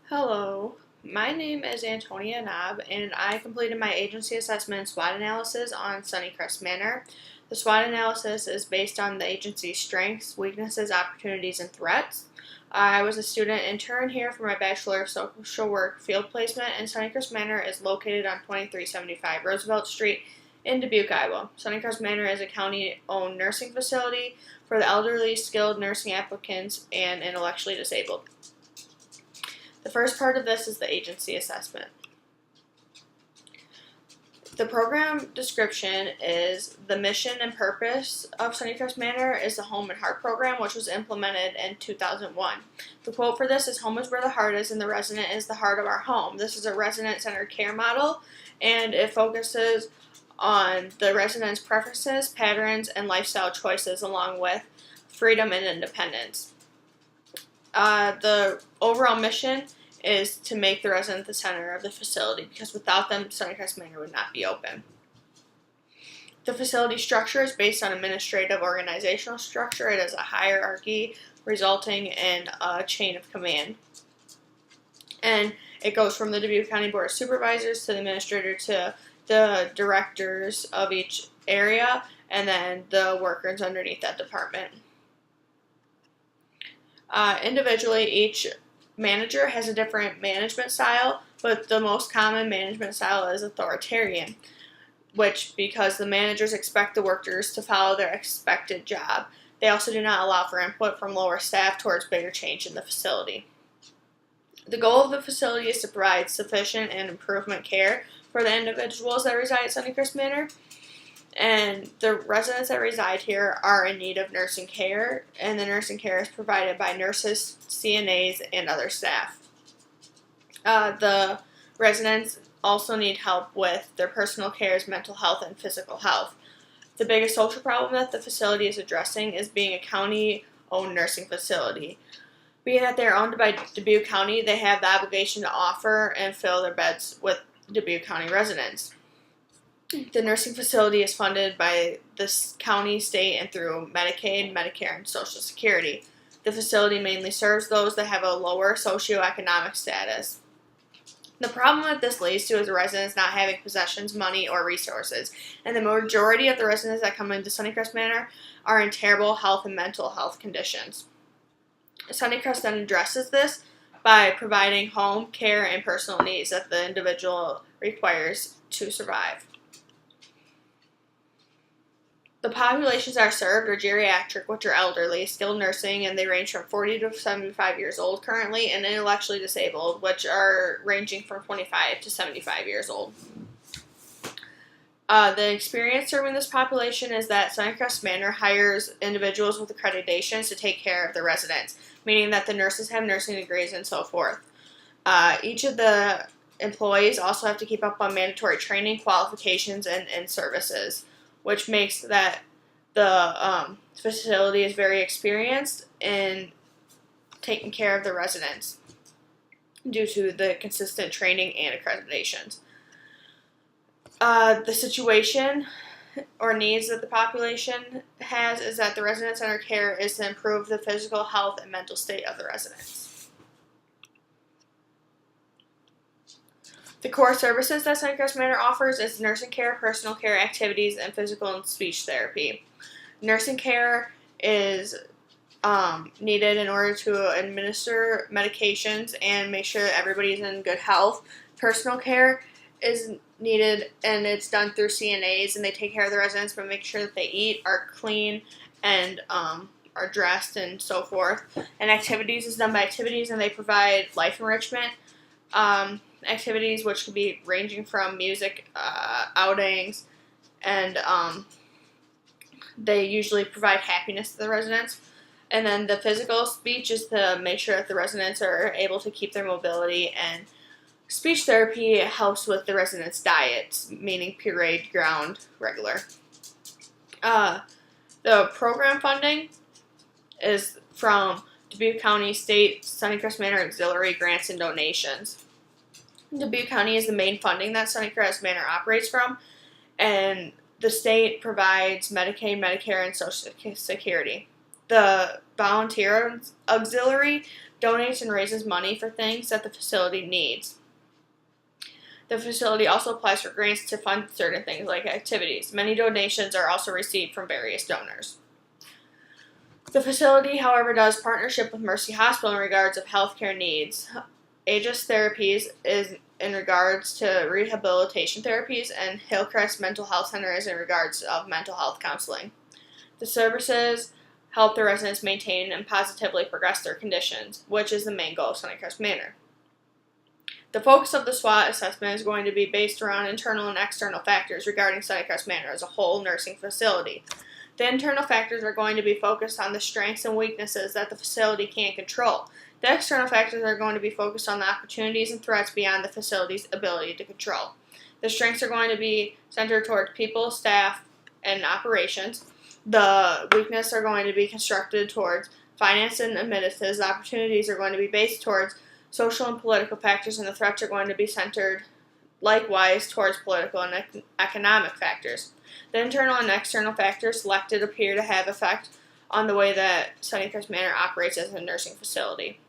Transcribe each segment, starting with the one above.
Hello, my name is Antonia Knob, and I completed my agency assessment and SWOT analysis on Sunnycrest Manor. The SWOT analysis is based on the agency's strengths, weaknesses, opportunities, and threats. I was a student intern here for my Bachelor of Social Work field placement, and Sunnycrest Manor is located on 2375 Roosevelt Street in Dubuque, Iowa. Sunnycrest Manor is a county-owned nursing facility for the elderly, skilled nursing applicants, and intellectually disabled. The first part of this is the agency assessment. The program description is the mission and purpose of Sunnycrest Manor is the Home and Heart program, which was implemented in 2001. The quote for this is, "Home is where the heart is and the resident is the heart of our home." This is a resident-centered care model, and it focuses on the resident's preferences, patterns, and lifestyle choices, along with freedom and independence. The overall mission is to make the resident the center of the facility, because without them, Sunnycrest Manor would not be open. The facility structure is based on administrative organizational structure. It is a hierarchy resulting in a chain of command. And it goes from the Dubuque County Board of Supervisors to the administrator to the directors of each area, and then the workers underneath that department. Individually, each manager has a different management style, but the most common management style is authoritarian, which because the managers expect the workers to follow their expected job. They also do not allow for input from lower staff towards bigger change in the facility. The goal of the facility is to provide sufficient and improvement care for the individuals that reside at Sunnycrest Manor. And the residents that reside here are in need of nursing care, and the nursing care is provided by nurses, CNAs, and other staff. The residents also need help with their personal cares, mental health, and physical health. The biggest social problem that the facility is addressing is being a county-owned nursing facility. Being that they are owned by Dubuque County, they have the obligation to offer and fill their beds with Dubuque County residents. The nursing facility is funded by the county, state, and through Medicaid, Medicare, and Social Security. The facility mainly serves those that have a lower socioeconomic status. The problem that this leads to is the residents not having possessions, money, or resources, and the majority of the residents that come into Sunnycrest Manor are in terrible health and mental health conditions. Sunnycrest then addresses this by providing home, care, and personal needs that the individual requires to survive. The populations that are served are geriatric, which are elderly, skilled nursing, and they range from 40 to 75 years old currently, and intellectually disabled, which are ranging from 25 to 75 years old. The experience serving this population is that Sunnycrest Manor hires individuals with accreditations to take care of the residents, meaning that the nurses have nursing degrees and so forth. Each of the employees also have to keep up on mandatory training, qualifications, and services, which makes that the facility is very experienced in taking care of the residents due to the consistent training and accreditations. The situation or needs that the population has is that the resident-centered care is to improve the physical health and mental state of the residents. The core services that Sunnycrest Manor offers is nursing care, personal care activities, and physical and speech therapy. Nursing care is needed in order to administer medications and make sure that everybody's in good health. Personal care is needed, and it's done through CNAs, and they take care of the residents by making sure that they eat, are clean, and are dressed, and so forth. And activities is done by activities, and they provide life enrichment activities, which could be ranging from music, outings, and they usually provide happiness to the residents. And then the physical speech is to make sure that the residents are able to keep their mobility, and speech therapy helps with the residents' diets, meaning pureed, ground, regular. The program funding is from Dubuque County, State, Sunnycrest Manor Auxiliary grants and donations. Dubuque County is the main funding that Sunnycrest Manor operates from, and the state provides Medicaid, Medicare, and Social Security. The volunteer auxiliary donates and raises money for things that the facility needs. The facility also applies for grants to fund certain things like activities. Many donations are also received from various donors. The facility, however, does partnership with Mercy Hospital in regards of healthcare needs. Aegis Therapies is in regards to rehabilitation therapies, and Hillcrest Mental Health Center is in regards of mental health counseling. The services help the residents maintain and positively progress their conditions, which is the main goal of Sunnycrest Manor. The focus of the SWOT assessment is going to be based around internal and external factors regarding Sunnycrest Manor as a whole nursing facility. The internal factors are going to be focused on the strengths and weaknesses that the facility can't control. The external factors are going to be focused on the opportunities and threats beyond the facility's ability to control. The strengths are going to be centered towards people, staff, and operations. The weaknesses are going to be constructed towards finance and amenities. The opportunities are going to be based towards social and political factors, and the threats are going to be centered likewise towards political and economic factors. The internal and external factors selected appear to have effect on the way that Sunnycrest Manor operates as a nursing facility.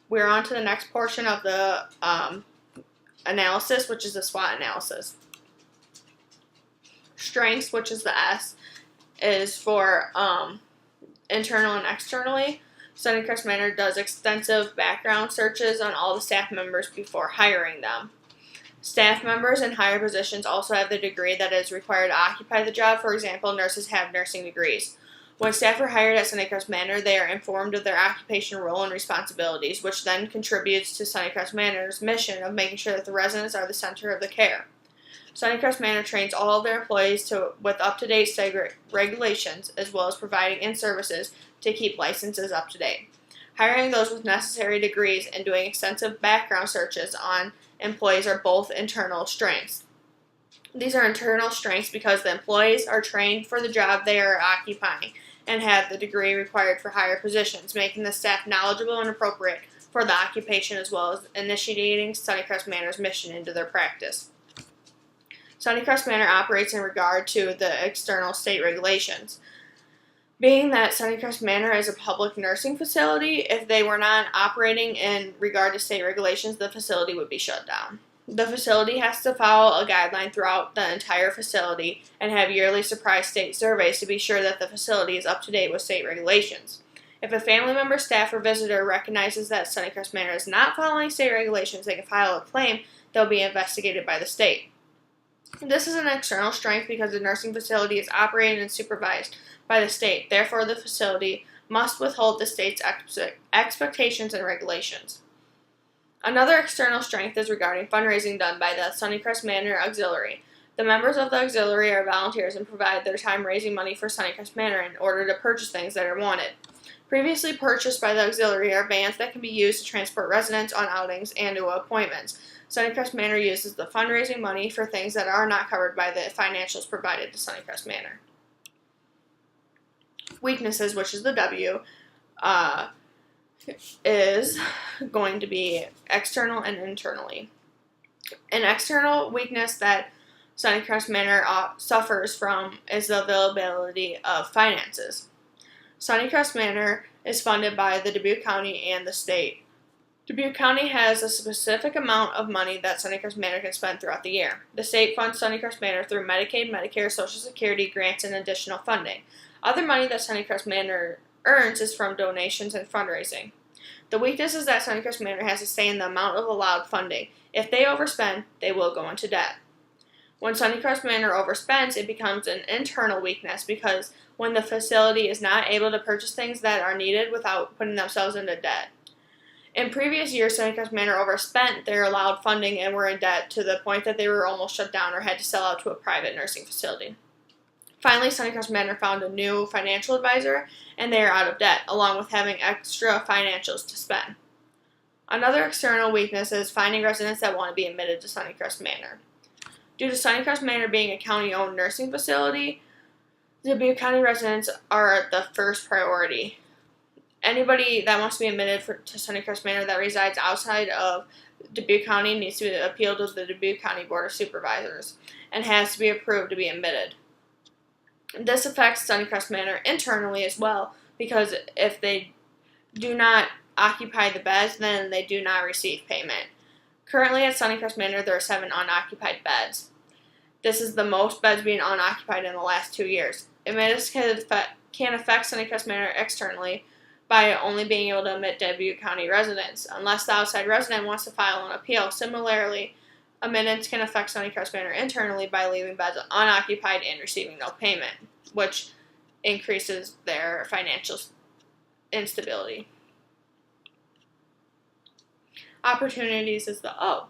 We're on to the next portion of the analysis, which is the SWOT analysis. Strengths, which is the S, is for internal and externally. Sunnycrest Manor does extensive background searches on all the staff members before hiring them. Staff members in higher positions also have the degree that is required to occupy the job. For example, nurses have nursing degrees. When staff are hired at Sunnycrest Manor, they are informed of their occupational role and responsibilities, which then contributes to Sunnycrest Manor's mission of making sure that the residents are the center of the care. Sunnycrest Manor trains all of their employees with up-to-date state regulations, as well as providing in-services to keep licenses up to date. Hiring those with necessary degrees and doing extensive background searches on employees are both internal strengths. These are internal strengths because the employees are trained for the job they are occupying and have the degree required for higher positions, making the staff knowledgeable and appropriate for the occupation, as well as initiating Sunnycrest Manor's mission into their practice. Sunnycrest Manor operates in regard to the external state regulations. Being that Sunnycrest Manor is a public nursing facility, if they were not operating in regard to state regulations, the facility would be shut down. The facility has to follow a guideline throughout the entire facility and have yearly surprise state surveys to be sure that the facility is up to date with state regulations. If a family member, staff, or visitor recognizes that Sunnycrest Manor is not following state regulations, they can file a claim that will be investigated by the state. This is an external strength because the nursing facility is operated and supervised by the state. Therefore, the facility must withhold the state's expectations and regulations. Another external strength is regarding fundraising done by the Sunnycrest Manor Auxiliary. The members of the auxiliary are volunteers and provide their time raising money for Sunnycrest Manor in order to purchase things that are wanted. Previously purchased by the auxiliary are vans that can be used to transport residents on outings and to appointments. Sunnycrest Manor uses the fundraising money for things that are not covered by the financials provided to Sunnycrest Manor. Weaknesses, which is the W, is going to be external and internally. An external weakness that Sunnycrest Manor suffers from is the availability of finances. Sunnycrest Manor is funded by the Dubuque County and the state. Dubuque County has a specific amount of money that Sunnycrest Manor can spend throughout the year. The state funds Sunnycrest Manor through Medicaid, Medicare, Social Security, grants, and additional funding. Other money that Sunnycrest Manor earns is from donations and fundraising. The weakness is that Sunnycrest Manor has a say in the amount of allowed funding. If they overspend, they will go into debt. When Sunnycrest Manor overspends, it becomes an internal weakness because when the facility is not able to purchase things that are needed without putting themselves into debt. In previous years, Sunnycrest Manor overspent their allowed funding and were in debt to the point that they were almost shut down or had to sell out to a private nursing facility. Finally, Sunnycrest Manor found a new financial advisor, and they are out of debt, along with having extra financials to spend. Another external weakness is finding residents that want to be admitted to Sunnycrest Manor. Due to Sunnycrest Manor being a county-owned nursing facility, the Dubuque County residents are the first priority. Anybody that wants to be admitted to Sunnycrest Manor that resides outside of Dubuque County needs to appeal to the Dubuque County Board of Supervisors and has to be approved to be admitted. This affects Sunnycrest Manor internally as well, because if they do not occupy the beds, then they do not receive payment. Currently at Sunnycrest Manor, there are 7 unoccupied beds. This is the most beds being unoccupied in the last 2 years. Admittance can affect Sunnycrest Manor externally by only being able to admit Dubuque County residents, unless the outside resident wants to file an appeal. Similarly, admittance can affect Sunnycrest Manor internally by leaving beds unoccupied and receiving no payment, which increases their financial instability. Opportunities is the O.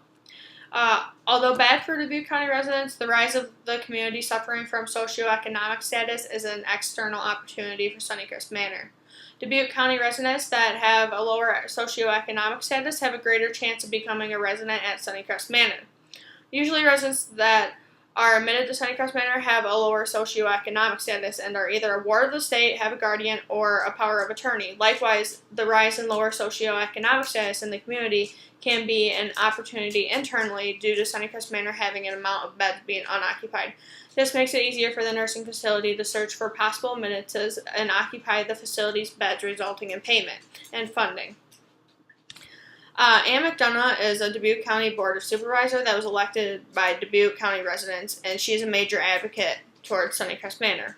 Although bad for Dubuque County residents, the rise of the community suffering from socioeconomic status is an external opportunity for Sunnycrest Manor. Dubuque County residents that have a lower socioeconomic status have a greater chance of becoming a resident at Sunnycrest Manor. Usually residents that are admitted to Sunnycrest Manor have a lower socioeconomic status and are either a ward of the state, have a guardian, or a power of attorney. Likewise, the rise in lower socioeconomic status in the community can be an opportunity internally due to Sunnycrest Manor having an amount of beds being unoccupied. This makes it easier for the nursing facility to search for possible admittances and occupy the facility's beds, resulting in payment and funding. Ann McDonough is a Dubuque County Board of Supervisor that was elected by Dubuque County residents, and she's a major advocate towards Sunnycrest Manor.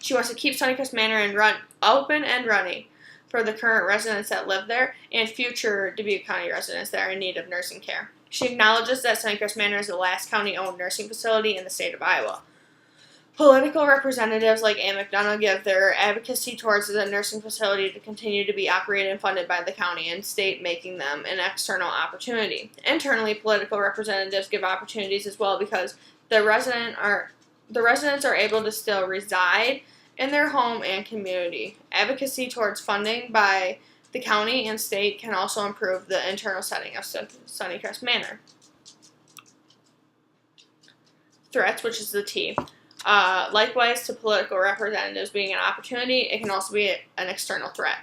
She wants to keep Sunnycrest Manor open and running for the current residents that live there and future Dubuque County residents that are in need of nursing care. She acknowledges that Sunnycrest Manor is the last county-owned nursing facility in the state of Iowa. Political representatives like Ann McDonough give their advocacy towards the nursing facility to continue to be operated and funded by the county and state, making them an external opportunity. Internally, political representatives give opportunities as well because the residents are able to still reside in their home and community. Advocacy towards funding by the county and state can also improve the internal setting of Sunnycrest Manor. Threats, which is the T. Likewise, to political representatives being an opportunity, it can also be an external threat.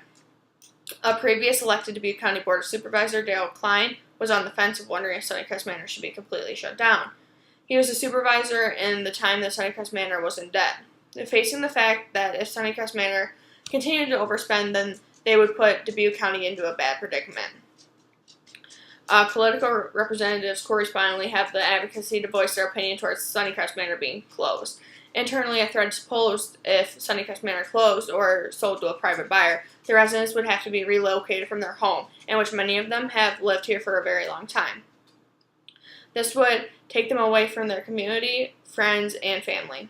A previous elected Dubuque County Board of Supervisor, Dale Klein, was on the fence of wondering if Sunnycrest Manor should be completely shut down. He was a supervisor in the time that Sunnycrest Manor was in debt. Facing the fact that if Sunnycrest Manor continued to overspend, then they would put Dubuque County into a bad predicament. Political representatives correspondingly have the advocacy to voice their opinion towards Sunnycrest Manor being closed. Internally, a threat is posed if Sunnycrest Manor closed or sold to a private buyer. The residents would have to be relocated from their home, in which many of them have lived here for a very long time. This would take them away from their community, friends, and family.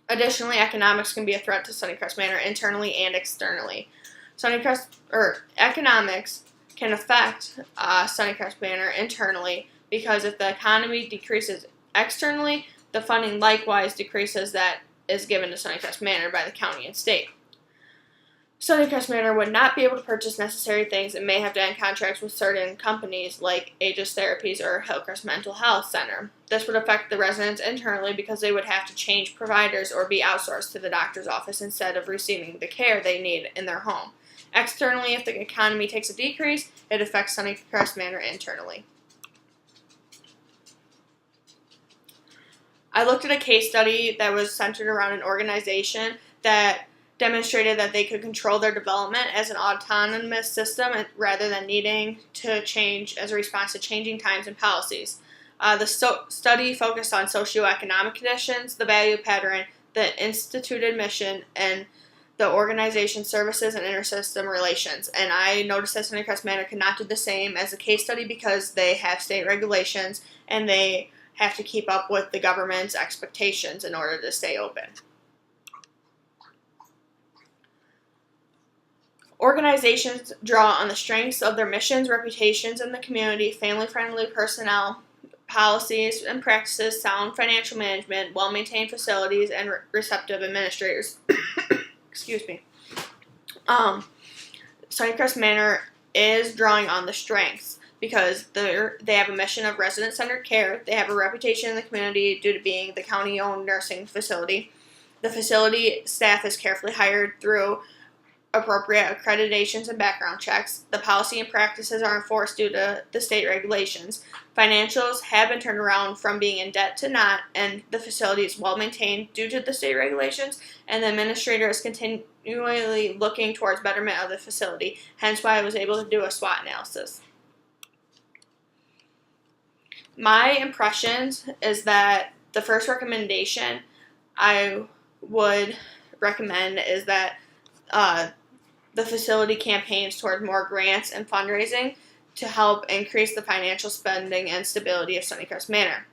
Additionally, economics can be a threat to Sunnycrest Manor internally and externally. Economics can affect Sunnycrest Manor internally because if the economy decreases externally, the funding likewise decreases that is given to Sunnycrest Manor by the county and state. Sunnycrest Manor would not be able to purchase necessary things and may have to end contracts with certain companies like Aegis Therapies or Hillcrest Mental Health Center. This would affect the residents internally because they would have to change providers or be outsourced to the doctor's office instead of receiving the care they need in their home. Externally, if the economy takes a decrease, it affects Sunnycrest Manor internally. I looked at a case study that was centered around an organization that demonstrated that they could control their development as an autonomous system rather than needing to change as a response to changing times and policies. The study focused on socioeconomic conditions, the value pattern, the instituted mission, and the organization services and intersystem relations. And I noticed that Sunnycrest Manor could not do the same as a case study because they have state regulations and they have to keep up with the government's expectations in order to stay open. Organizations draw on the strengths of their missions, reputations in the community, family-friendly personnel, policies and practices, sound financial management, well-maintained facilities, and receptive administrators. Excuse me. Sunnycrest Manor is drawing on the strengths because they have a mission of resident-centered care. They have a reputation in the community due to being the county-owned nursing facility. The facility staff is carefully hired through appropriate accreditations and background checks. The policy and practices are enforced due to the state regulations. Financials have been turned around from being in debt to not, and the facility is well maintained due to the state regulations, and the administrator is continually looking towards betterment of the facility, hence why I was able to do a SWOT analysis. My impressions is that the first recommendation I would recommend is that the facility campaigns toward more grants and fundraising to help increase the financial spending and stability of Sunnycrest Manor.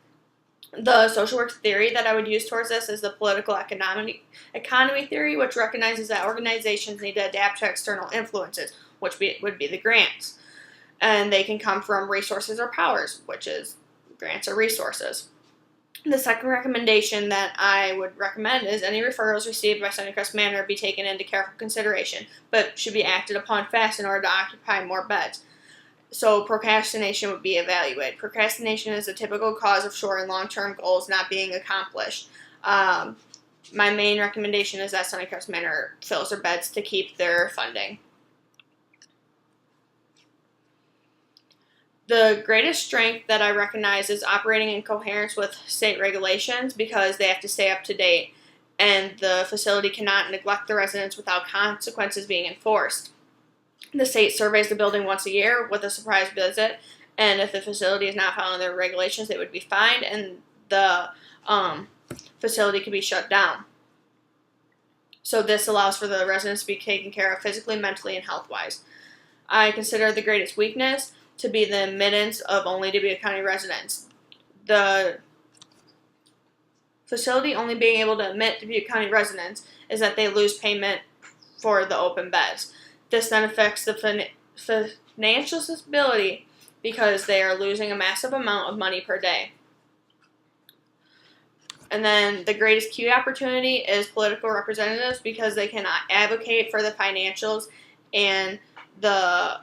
The social work theory that I would use towards this is the political economy theory, which recognizes that organizations need to adapt to external influences, which would be the grants. And they can come from resources or powers, which is grants or resources. The second recommendation that I would recommend is any referrals received by Sunnycrest Manor be taken into careful consideration, but should be acted upon fast in order to occupy more beds. So procrastination would be evaluated. Procrastination is a typical cause of short and long-term goals not being accomplished. My main recommendation is that Sunnycrest Manor fills their beds to keep their funding. The greatest strength that I recognize is operating in coherence with state regulations because they have to stay up to date, and the facility cannot neglect the residents without consequences being enforced. The state surveys the building once a year with a surprise visit, and if the facility is not following their regulations, they would be fined, and the facility could be shut down. So this allows for the residents to be taken care of physically, mentally, and health-wise. I consider the greatest weakness to be the admittance of only Dubuque County residents. The facility only being able to admit Dubuque County residents is that they lose payment for the open beds. This then affects the financial stability because they are losing a massive amount of money per day. And then the greatest key opportunity is political representatives because they cannot advocate for the financials and the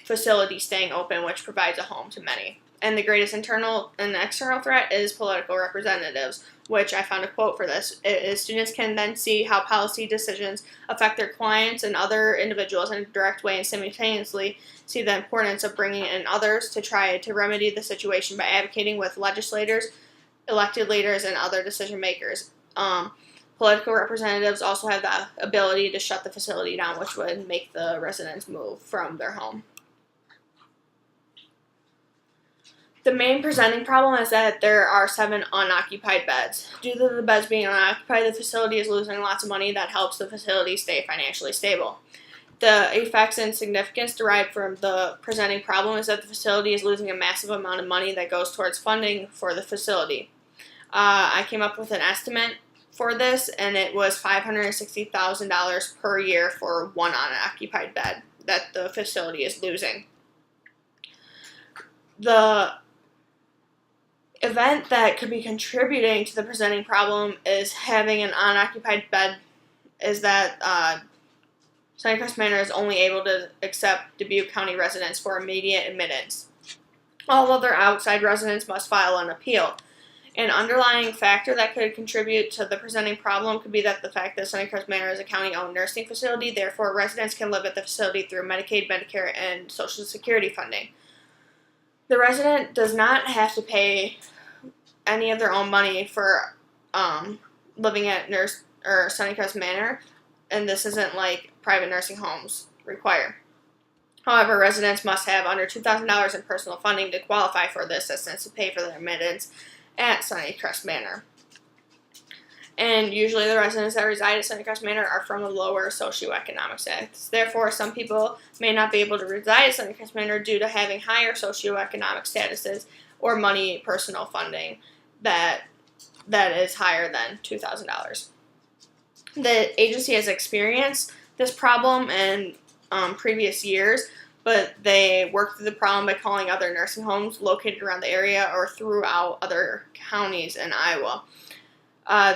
facility staying open, which provides a home to many. And the greatest internal and external threat is political representatives, which I found a quote for this. Students can then see how policy decisions affect their clients and other individuals in a direct way and simultaneously see the importance of bringing in others to try to remedy the situation by advocating with legislators, elected leaders, and other decision makers. Political representatives also have the ability to shut the facility down, which would make the residents move from their home. The main presenting problem is that there are 7 unoccupied beds. Due to the beds being unoccupied, the facility is losing lots of money that helps the facility stay financially stable. The effects and significance derived from the presenting problem is that the facility is losing a massive amount of money that goes towards funding for the facility. I came up with an estimate for this, and it was $560,000 per year for one unoccupied bed that the facility is losing. The event that could be contributing to the presenting problem is having an unoccupied bed is that Sunnycrest Manor is only able to accept Dubuque County residents for immediate admittance. All other outside residents must file an appeal. An underlying factor that could contribute to the presenting problem could be that the fact that Sunnycrest Manor is a county-owned nursing facility, therefore residents can live at the facility through Medicaid, Medicare, and Social Security funding. The resident does not have to pay any of their own money for living at Sunnycrest Manor, and this isn't like private nursing homes require. However, residents must have under $2,000 in personal funding to qualify for the assistance to pay for their admittance at Sunnycrest Manor. And usually the residents that reside at Sunnycrest Manor are from a lower socioeconomic status. Therefore, some people may not be able to reside at Sunnycrest Manor due to having higher socioeconomic statuses or money personal funding that is higher than $2,000. The agency has experienced this problem in previous years, but they worked through the problem by calling other nursing homes located around the area or throughout other counties in Iowa.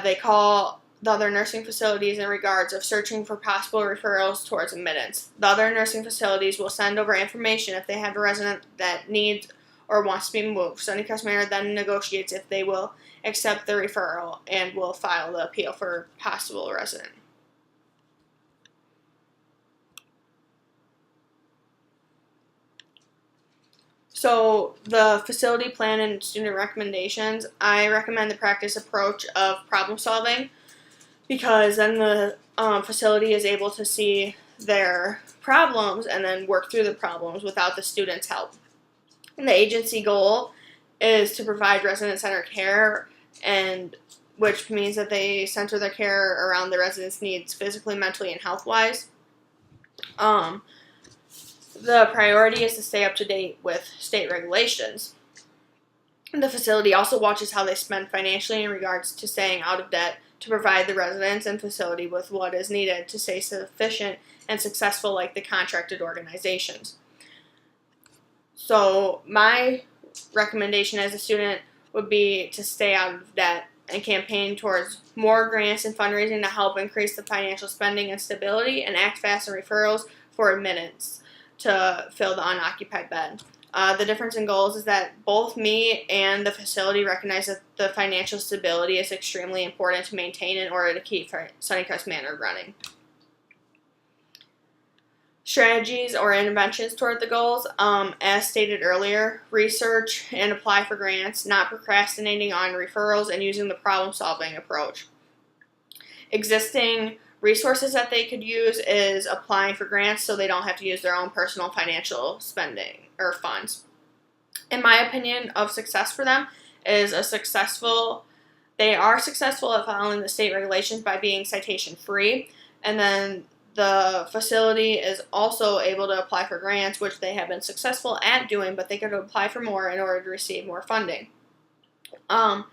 They call the other nursing facilities in regards of searching for possible referrals towards admittance. The other nursing facilities will send over information if they have a resident that needs or wants to be moved. Sunnycrest Manor then negotiates if they will accept the referral and will file the appeal for possible resident. So the facility plan and student recommendations, I recommend the practice approach of problem solving, because then the facility is able to see their problems and then work through the problems without the students' help. And the agency goal is to provide resident-centered care, and which means that they center their care around the residents' needs physically, mentally, and health-wise. The priority is to stay up to date with state regulations. The facility also watches how they spend financially in regards to staying out of debt to provide the residents and facility with what is needed to stay sufficient and successful like the contracted organizations. So my recommendation as a student would be to stay out of debt and campaign towards more grants and fundraising to help increase the financial spending and stability, and act fast on referrals for admittance to fill the unoccupied bed. The difference in goals is that both me and the facility recognize that the financial stability is extremely important to maintain in order to keep Sunnycrest Manor running. Strategies or interventions toward the goals, as stated earlier, research and apply for grants, not procrastinating on referrals, and using the problem-solving approach. Existing resources that they could use is applying for grants so they don't have to use their own personal financial spending or funds. In my opinion, of success for them is they are successful at following the state regulations by being citation free, and then the facility is also able to apply for grants, which they have been successful at doing, but they could apply for more in order to receive more funding. And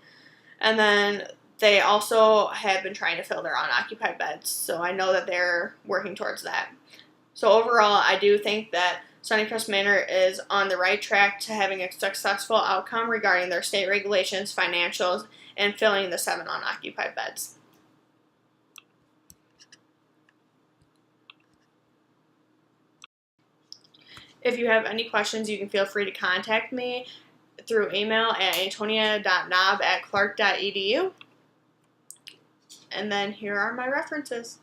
then they also have been trying to fill their unoccupied beds, so I know that they're working towards that. So overall, I do think that Sunnycrest Manor is on the right track to having a successful outcome regarding their state regulations, financials, and filling the 7 unoccupied beds. If you have any questions, you can feel free to contact me through email at antonia.knob@clark.edu. And then here are my references.